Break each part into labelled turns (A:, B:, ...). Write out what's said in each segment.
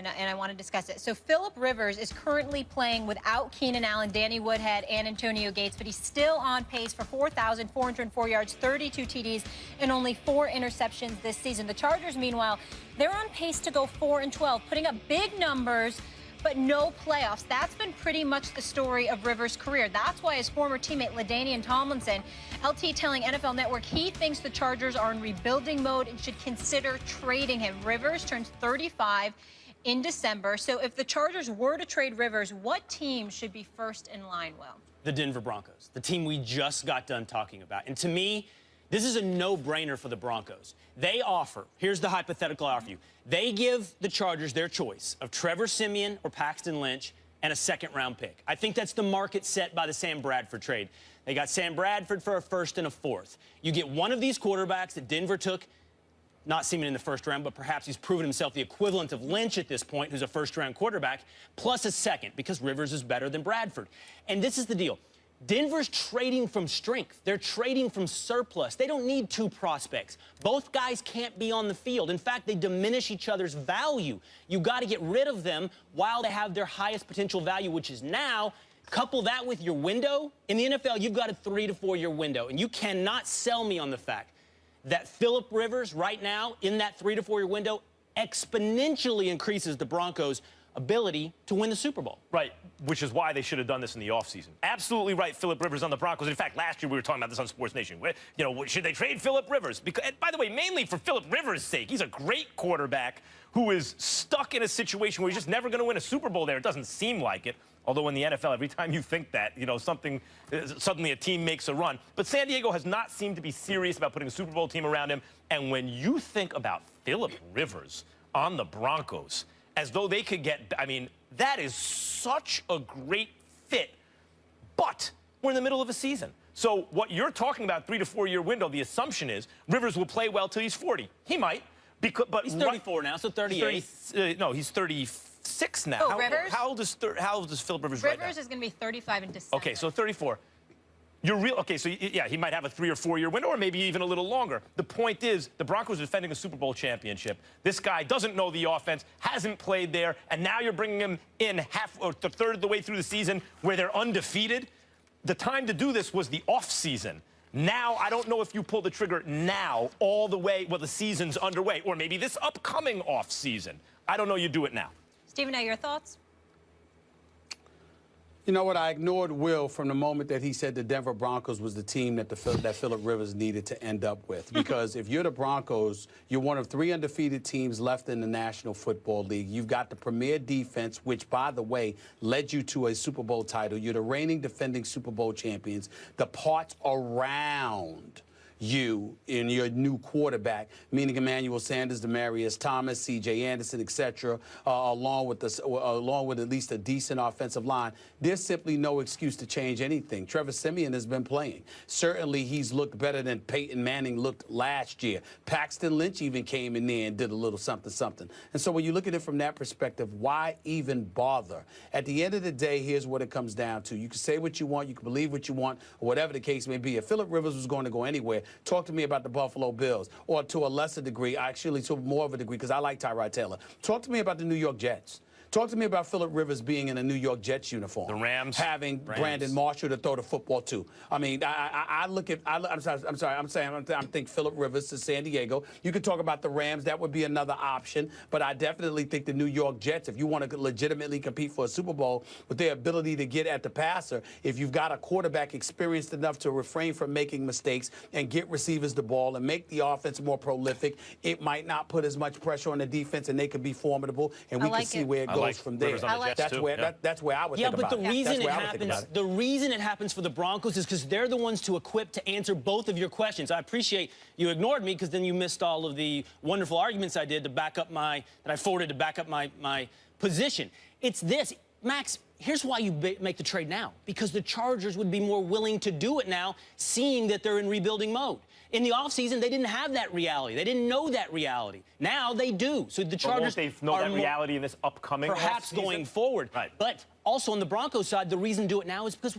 A: And I want to discuss it. So Philip Rivers is currently playing without Keenan Allen, Danny Woodhead, and Antonio Gates, but he's still on pace for 4,404 yards, 32 TDs, and only 4 interceptions this season. The Chargers, meanwhile, they're on pace to go 4-12, putting up big numbers, but no playoffs. That's been pretty much the story of Rivers' career. That's why his former teammate LaDainian Tomlinson, LT telling NFL Network he thinks the Chargers are in rebuilding mode and should consider trading him. Rivers turns 35 in December. So if the Chargers were to trade Rivers, what team should be first in line, Will?
B: The Denver Broncos, the team we just got done talking about. And to me, this is a no-brainer for the Broncos. They offer, here's the hypothetical I offer you. They give the Chargers their choice of Trevor Siemian or Paxton Lynch and a second-round pick. I think that's the market set by the Sam Bradford trade. They got Sam Bradford for a first and a fourth. You get one of these quarterbacks that Denver took, not Siemian in the first round, but perhaps he's proven himself the equivalent of Lynch at this point, who's a first-round quarterback, plus a second, because Rivers is better than Bradford. And this is the deal. Denver's trading from strength. They're trading from surplus. They don't need 2 prospects. Both guys can't be on the field. In fact, they diminish each other's value. You got to get rid of them while they have their highest potential value, which is now. Couple that with your window. In the NFL, you've got a 3 to 4 year window, and you cannot sell me on the fact that Philip Rivers right now in that 3 to 4 year window exponentially increases the Broncos' ability to win the Super Bowl.
C: Right, which is why they should have done this in the offseason. Absolutely right, Philip Rivers on the Broncos. In fact, last year we were talking about this on Sports Nation. You know, should they trade Philip Rivers? Because, and by the way, mainly for Philip Rivers' sake. He's a great quarterback who is stuck in a situation where he's just never going to win a Super Bowl there. It doesn't seem like it. Although in the NFL, every time you think that, you know, suddenly a team makes a run. But San Diego has not seemed to be serious about putting a Super Bowl team around him. And when you think about Philip Rivers on the Broncos, as though they could get, I mean, that is such a great fit. But we're in the middle of a season. So what you're talking about, 3 to 4 year window, the assumption is Rivers will play well till he's 40. He might. But
B: he's 34 now, so 38.
C: No, he's 36 now.
A: Oh, Rivers?
C: How old is Philip Rivers right now?
A: Rivers is going to be 35 in December.
C: Okay, so 34. Okay, so yeah, he might have a 3 or 4 year window, or maybe even a little longer. The point is, the Broncos are defending a Super Bowl championship. This guy doesn't know the offense, hasn't played there, and now you're bringing him in half or a third of the way through the season where they're undefeated. The time to do this was the off season. Now, I don't know if you pull the trigger now all the way, well, the season's underway, or maybe this upcoming off season. I don't know, you do it now.
A: Stephen, now your thoughts?
D: You know what? I ignored Will from the moment that he said the Denver Broncos was the team that Philip Rivers needed to end up with. Because if you're the Broncos, you're one of 3 undefeated teams left in the National Football League. You've got the premier defense, which, by the way, led you to a Super Bowl title. You're the reigning defending Super Bowl champions. The parts around you in your new quarterback, meaning Emmanuel Sanders, Demaryius Thomas, C.J. Anderson, etc., along with at least a decent offensive line. There's simply no excuse to change anything. Trevor Siemian has been playing. Certainly, he's looked better than Peyton Manning looked last year. Paxton Lynch even came in there and did a little something. And so when you look at it from that perspective, why even bother? At the end of the day, here's what it comes down to. You can say what you want, you can believe what you want, or whatever the case may be. If Philip Rivers was going to go anywhere, talk to me about the Buffalo Bills, or to a lesser degree, actually to more of a degree, because I like Tyrod Taylor. Talk to me about the New York Jets. Talk to me about Philip Rivers being in a New York Jets uniform.
C: The Rams.
D: Having Brandon Marshall to throw the football to. I mean, I'm thinking Philip Rivers to San Diego. You could talk about the Rams. That would be another option. But I definitely think the New York Jets, if you want to legitimately compete for a Super Bowl with their ability to get at the passer, if you've got a quarterback experienced enough to refrain from making mistakes and get receivers the ball and make the offense more prolific, it might not put as much pressure on the defense, and they could be formidable, and we can see where it goes from there. That's where I would think about it.
B: Yeah, but the reason it happens for the Broncos is because they're the ones to equip to answer both of your questions. I appreciate you ignored me, because then you missed all of the wonderful arguments I did to back up my position. It's this, Max. Here's why you make the trade now. Because the Chargers would be more willing to do it now, seeing that they're in rebuilding mode. In the offseason, they didn't have that reality. They didn't know that reality. Now they do. So the Chargers
C: they know that reality in this upcoming
B: perhaps going forward.
C: Right.
B: But also on the Broncos side, the reason to do it now is because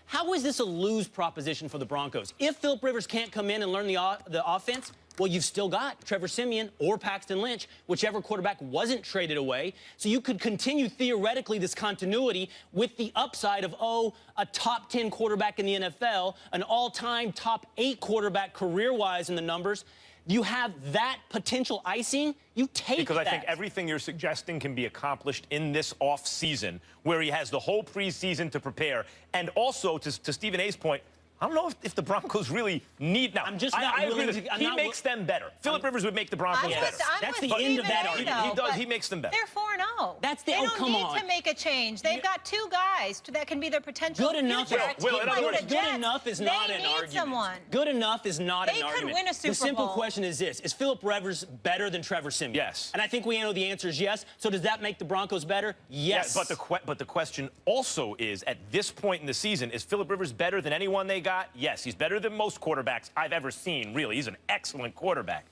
B: how is this a lose proposition for the Broncos? If Philip Rivers can't come in and learn the offense, Well, you've still got Trevor Siemian or Paxton Lynch, whichever quarterback wasn't traded away. So you could continue theoretically this continuity with the upside of, oh, a top 10 quarterback in the NFL, an all-time top 8 quarterback career-wise in the numbers. You have that potential icing, you take
C: because
B: that.
C: I think everything you're suggesting can be accomplished in this off season, where he has the whole preseason to prepare. And also, to Stephen A's point, I don't know if the Broncos really need... Now,
B: I'm just not
C: I agree
B: willing
C: with
B: to...
C: he makes them better. Philip Rivers would make the Broncos better.
B: That's the end of that argument.
C: He does. He makes them better.
A: They're 4-0.
B: That's the...
A: They
B: oh,
A: don't
B: come
A: need
B: on.
A: to make a change. They've got 2 guys that can be their potential
B: Good enough.
A: future.
B: Good enough is not an argument.
A: Someone.
B: Good enough is not an argument.
A: They could win a Super Bowl.
B: The simple question is this: is Philip Rivers better than Trevor Siemian?
C: Yes.
B: And I think we know the answer is yes. So does that make the Broncos better? Yes.
C: Yeah, but the question also is, at this point in the season, is Philip Rivers better than anyone they got? Yes, he's better than most quarterbacks I've ever seen, really. He's an excellent quarterback.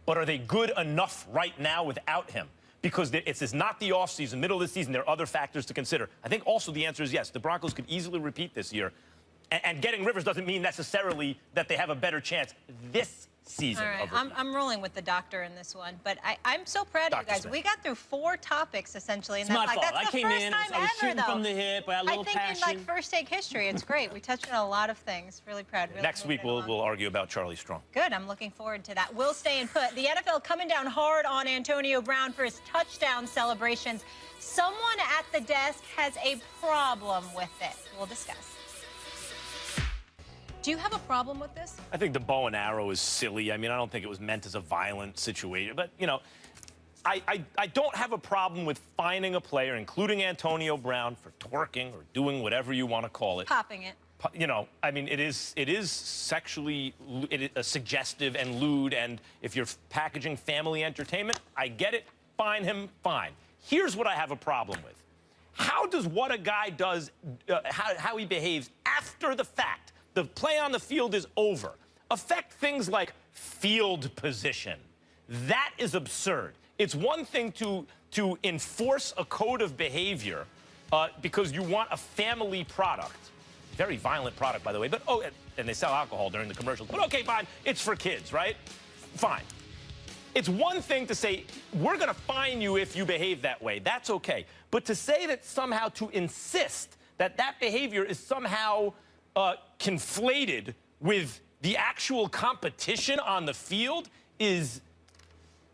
C: But are they good enough right now without him? Because it's not the offseason, middle of the season. There are other factors to consider. I think also the answer is yes. The Broncos could easily repeat this year. And getting Rivers doesn't mean necessarily that they have a better chance this season.
A: All right, I'm rolling with the doctor in this one, but I'm so proud of you guys.
C: Smith.
A: We got through 4 topics essentially, and
B: it's my fault.
A: That's the
B: I came
A: first
B: in,
A: time
B: I was
A: ever,
B: shooting from the hip, I had a little
A: I think
B: passion.
A: in like first take history, it's great. We touched on a lot of things. Really proud. Really
C: Next week we'll argue about Charlie Strong.
A: Good. I'm looking forward to that. We'll stay and put. The NFL coming down hard on Antonio Brown for his touchdown celebrations. Someone at the desk has a problem with it. We'll discuss. Do you have a problem with this?
C: I think the bow and arrow is silly. I mean, I don't think it was meant as a violent situation. But, you know, I don't have a problem with fining a player, including Antonio Brown, for twerking or doing whatever you want to call it.
A: Popping it.
C: You know, I mean, it is sexually suggestive and lewd. And if you're packaging family entertainment, I get it. Fine him, fine. Here's what I have a problem with. How does what a guy does, how he behaves after the fact, the play on the field is over, affect things like field position? That is absurd. It's one thing to enforce a code of behavior because you want a family product. Very violent product, by the way. But, oh, and they sell alcohol during the commercials. But, okay, fine. It's for kids, right? Fine. It's one thing to say, we're going to fine you if you behave that way. That's okay. But to say that somehow, to insist that that behavior is somehow conflated with the actual competition on the field is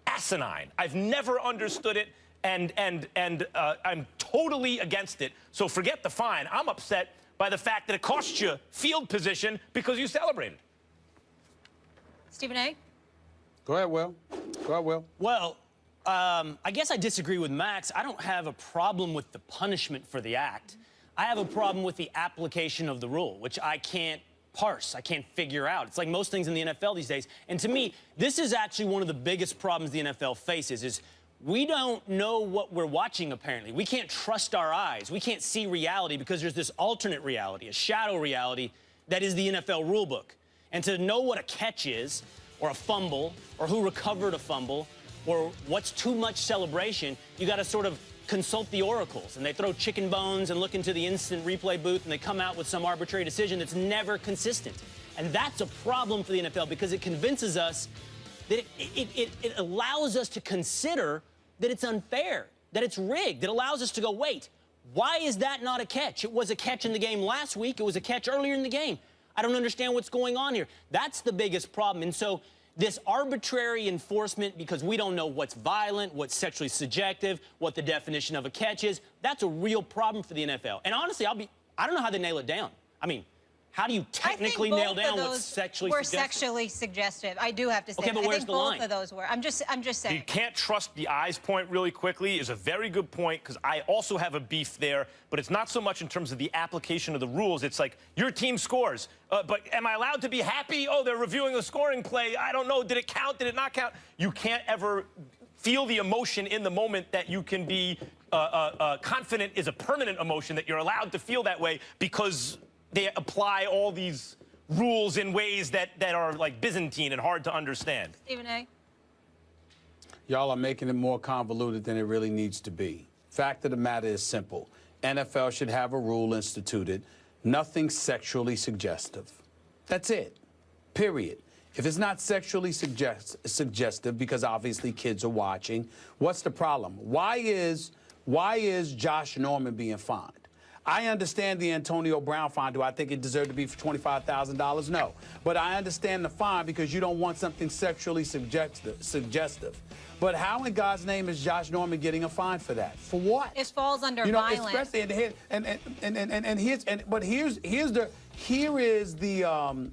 C: asinine. I've never understood it, and I'm totally against it. So forget the fine. I'm upset by the fact that it cost you field position because you celebrated.
A: Stephen A?
D: Go ahead, Will. Go ahead, Will.
B: Well, I guess I disagree with Max. I don't have a problem with the punishment for the act. I have a problem with the application of the rule, which I can't parse. I can't figure out. It's like most things in the NFL these days. And to me, this is actually one of the biggest problems the NFL faces is we don't know what we're watching, apparently. We can't trust our eyes. We can't see reality because there's this alternate reality, a shadow reality that is the NFL rulebook. And to know what a catch is, or a fumble, or who recovered a fumble, or what's too much celebration, you got to sort of consult the oracles. And they throw chicken bones and look into the instant replay booth, and they come out with some arbitrary decision that's never consistent. And that's a problem for the NFL because it convinces us that it allows us to consider that it's unfair, that it's rigged. It allows us to go, wait, why is that not a catch? It was a catch in the game last week. It was a catch earlier in the game. I don't understand what's going on here. That's the biggest problem. And so this arbitrary enforcement, because we don't know what's violent, what's sexually subjective, what the definition of a catch is, that's a real problem for the NFL. And honestly, I don't know how they nail it down. I mean, how do you technically nail down what's sexually suggestive?
A: Were sexually suggestive. I do have to say.
B: Okay, but where's the line?
A: I think both of those were. I'm just saying.
C: You can't trust the eyes point really quickly is a very good point because I also have a beef there, but it's not so much in terms of the application of the rules. It's like your team scores, but am I allowed to be happy? Oh, they're reviewing the scoring play. I don't know. Did it count? Did it not count? You can't ever feel the emotion in the moment that you can be confident is a permanent emotion, that you're allowed to feel that way because they apply all these rules in ways that are like Byzantine and hard to understand.
A: Stephen A?
D: Y'all are making it more convoluted than it really needs to be. Fact of the matter is simple. NFL should have a rule instituted, nothing sexually suggestive. That's it, period. If it's not sexually suggestive, because obviously kids are watching, what's the problem? Why is Josh Norman being fined? I understand the Antonio Brown fine. Do I think it deserved to be for $25,000? No. But I understand the fine because you don't want something sexually suggestive. But how in God's name is Josh Norman getting a fine for that? For what?
A: It falls under violence.
D: Especially here is the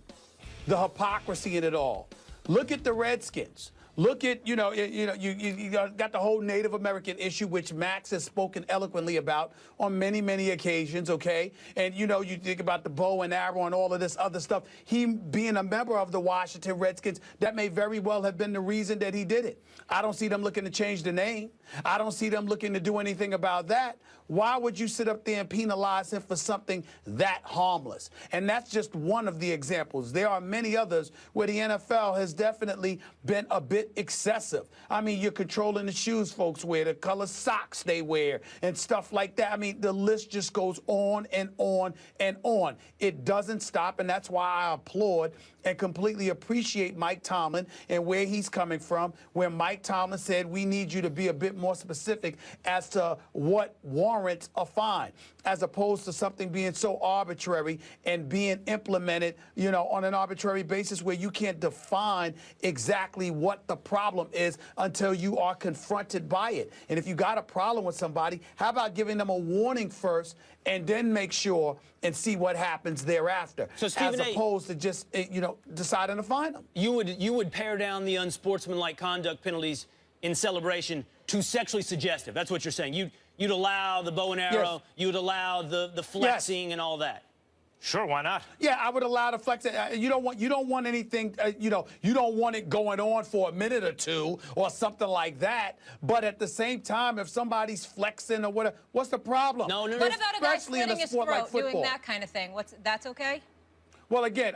D: hypocrisy in it all. Look at the Redskins. Look at, you got the whole Native American issue, which Max has spoken eloquently about on many, many occasions, okay? And, you think about the bow and arrow and all of this other stuff. He being a member of the Washington Redskins, that may very well have been the reason that he did it. I don't see them looking to change the name. I don't see them looking to do anything about that. Why would you sit up there and penalize him for something that harmless? And that's just one of the examples. There are many others where the NFL has definitely been a bit excessive. I mean, you're controlling the shoes folks wear, the color socks they wear, and stuff like that. I mean, the list just goes on and on and on. It doesn't stop, and that's why I applaud and completely appreciate Mike Tomlin and where he's coming from, where Mike Tomlin said we need you to be a bit more specific as to what warrants a fine, as opposed to something being so arbitrary and being implemented, on an arbitrary basis where you can't define exactly what the problem is until you are confronted by it. And if you got a problem with somebody, how about giving them a warning first and then make sure and see what happens thereafter,
B: so Stephen
D: as opposed to just, deciding to fine them.
B: You would pare down the unsportsmanlike conduct penalties in celebration to sexually suggestive. That's what you're saying. You'd allow the bow and arrow.
D: Yes.
B: You'd allow the flexing and all that.
C: Sure, why not?
D: Yeah, I would allow the flex. You don't want anything. You don't want it going on for a minute or two or something like that. But at the same time, if somebody's flexing or whatever, what's the problem?
B: No.
A: What about a guy
D: Especially in
A: slitting
D: a
A: his
D: sport like
A: throat, doing
D: football.
A: that kind of thing? That's okay?
D: Well, again,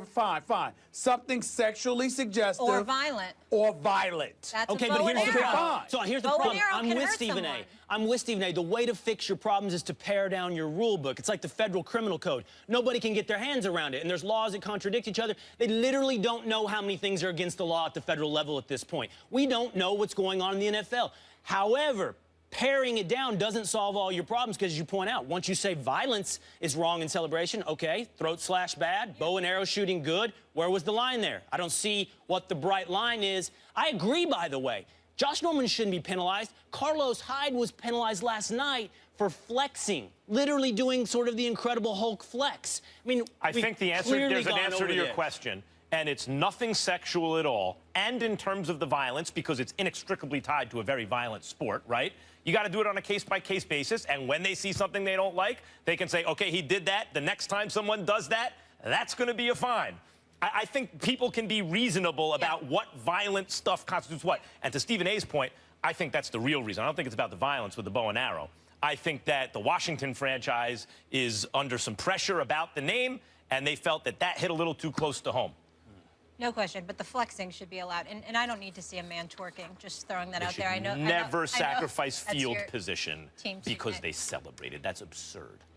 D: fine. Something sexually suggestive
A: Or violent. That's
B: Okay,
A: a
B: but
A: bow
B: here's
A: and
B: the
A: arrow.
B: problem. So here's the
A: Bow and
B: problem.
A: arrow
B: I'm
A: can
B: with
A: hurt
B: Stephen
A: someone.
B: A. I'm with Stephen A. The way to fix your problems is to pare down your rule book. It's like the federal criminal code. Nobody can get their hands around it, and there's laws that contradict each other. They literally don't know how many things are against the law at the federal level at this point. We don't know what's going on in the NFL. However, paring it down doesn't solve all your problems because, as you point out, once you say violence is wrong in celebration, okay, throat slash bad, bow and arrow shooting good, where was the line there? I don't see what the bright line is. I agree, by the way. Josh Norman shouldn't be penalized. Carlos Hyde was penalized last night for flexing, literally doing sort of the Incredible Hulk flex. I mean,
C: I think there's an answer to your question. And it's nothing sexual at all. And in terms of the violence, because it's inextricably tied to a very violent sport, right? You got to do it on a case-by-case basis. And when they see something they don't like, they can say, okay, he did that. The next time someone does that, that's going to be a fine. I think people can be reasonable about what violent stuff constitutes what. And to Stephen A's point, I think that's the real reason. I don't think it's about the violence with the bow and arrow. I think that the Washington franchise is under some pressure about the name, and they felt that hit a little too close to home.
A: No question, but the flexing should be allowed. And I don't need to see a man twerking, just throwing that out there. I know.
C: Never sacrifice
A: that's
C: field
A: your
C: position
A: team
C: because
A: secret.
C: they celebrated. That's absurd.